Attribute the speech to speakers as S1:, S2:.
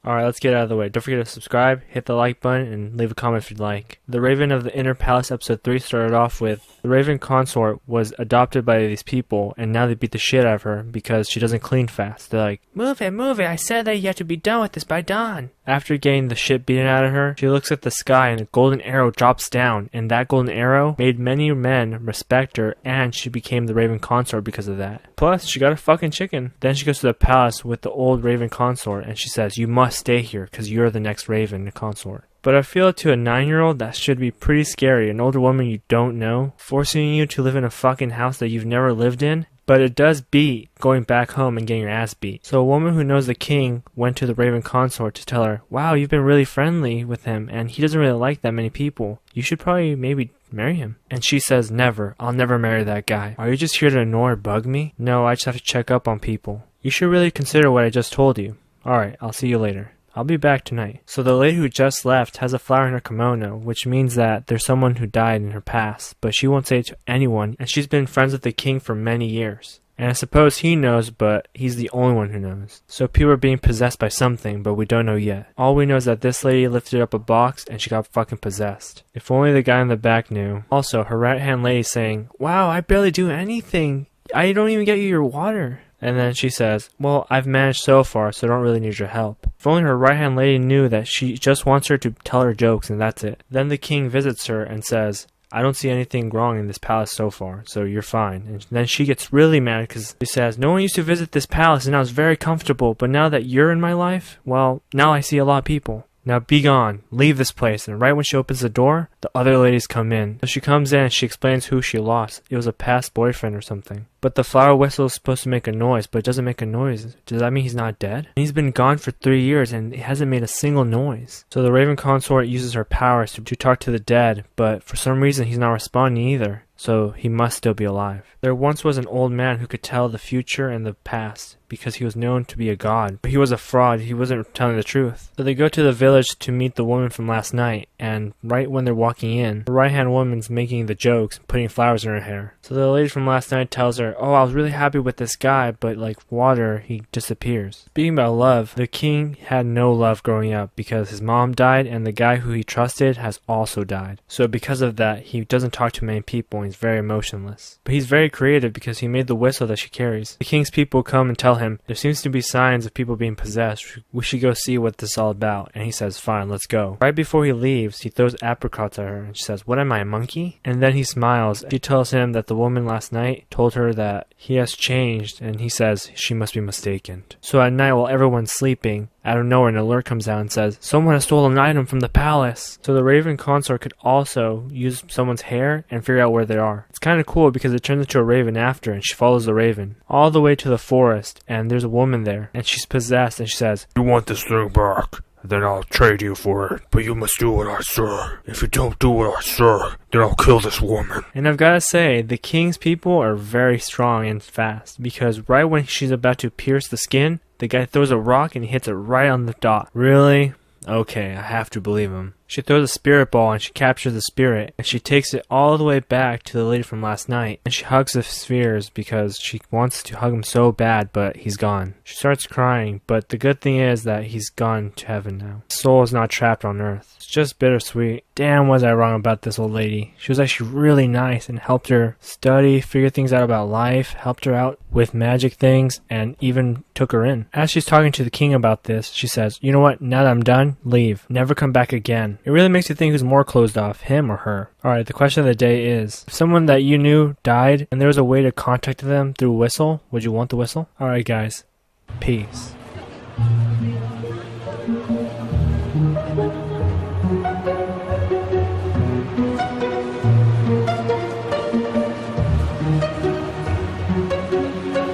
S1: Alright, let's get out of the way. Don't forget to subscribe, hit the like button, and leave a comment if you'd like. The Raven of the Inner Palace episode 3 started off with the Raven consort was adopted by these people, and now they beat the shit out of her because she doesn't clean fast. They're like, move it, I said that you have to be done with this by dawn. After getting the shit beaten out of her, she looks at the sky and a golden arrow drops down, and that golden arrow made many men respect her, and she became the Raven consort because of that. Plus, she got a fucking chicken. Then she goes to the palace with the old Raven consort, and she says, you must stay here because you're the next Raven consort. But I feel to a 9-year-old that should be pretty scary. An older woman you don't know, forcing you to live in a fucking house that you've never lived in. But it does beat going back home and getting your ass beat. So a woman who knows the king went to the Raven consort to tell her, wow, you've been really friendly with him and he doesn't really like that many people. You should probably maybe marry him. And she says, never. I'll never marry that guy. Are you just here to annoy or bug me? No, I just have to check up on people. You should really consider what I just told you. Alright, I'll see you later. I'll be back tonight. So the lady who just left has a flower in her kimono, which means that there's someone who died in her past, but she won't say it to anyone, and she's been friends with the king for many years. And I suppose he knows, but he's the only one who knows. So people are being possessed by something, but we don't know yet. All we know is that this lady lifted up a box and she got fucking possessed. If only the guy in the back knew. Also, her right hand lady saying, wow, I barely do anything. I don't even get you your water. And then she says, well, I've managed so far, so I don't really need your help. If only her right-hand lady knew that she just wants her to tell her jokes and that's it. Then the king visits her and says, I don't see anything wrong in this palace so far, so you're fine. And then she gets really mad because she says, no one used to visit this palace and I was very comfortable, but now that you're in my life, well, now I see a lot of people. Now be gone, leave this place. And right when she opens the door, the other ladies come in. So she comes in and she explains who she lost. It was a past boyfriend or something. But the flower whistle is supposed to make a noise, but it doesn't make a noise. Does that mean he's not dead? And he's been gone for 3 years and it hasn't made a single noise. So the Raven consort uses her powers to talk to the dead, but for some reason he's not responding either. So he must still be alive. There once was an old man who could tell the future and the past because he was known to be a god. But he was a fraud, he wasn't telling the truth. So they go to the village to meet the woman from last night, and right when they're walking in, the right-hand woman's making the jokes, putting flowers in her hair. So the lady from last night tells her, oh, I was really happy with this guy, but like water, he disappears. Speaking about love, the king had no love growing up because his mom died and the guy who he trusted has also died. So because of that, he doesn't talk to many people and he's very emotionless. But he's very creative because he made the whistle that she carries. The king's people come and tell him, there seems to be signs of people being possessed. We should go see what this is all about. And he says, fine, let's go. Right before he leaves, he throws apricots at her and she says, what am I, a monkey? And then he smiles. She tells him that the woman last night told her that he has changed, and he says she must be mistaken. So at night while everyone's sleeping, out of nowhere an alert comes out and says, someone has stolen an item from the palace. So the Raven consort could also use someone's hair and figure out where they are. It's kind of cool because it turns into a raven after and she follows the raven all the way to the forest, and there's a woman there and she's possessed and she says,
S2: you want this thing back? Then I'll trade you for it. But you must do what I say. If you don't do what I say, then I'll kill this woman.
S1: And I've got to say, the king's people are very strong and fast, because right when she's about to pierce the skin, the guy throws a rock and he hits it right on the dot. Really? Okay, I have to believe him. She throws a spirit ball and she captures the spirit, and she takes it all the way back to the lady from last night, and she hugs the spheres because she wants to hug him so bad, but he's gone. She starts crying, but the good thing is that he's gone to heaven now. His soul is not trapped on earth. It's just bittersweet. Damn, was I wrong about this old lady. She was actually really nice and helped her study, figure things out about life, helped her out with magic things, and even took her in. As she's talking to the king about this, she says, you know what, now that I'm done, leave. Never come back again. It really makes you think who's more closed off, him or her. Alright, the question of the day is, if someone that you knew died and there was a way to contact them through a whistle, would you want the whistle? Alright guys, peace.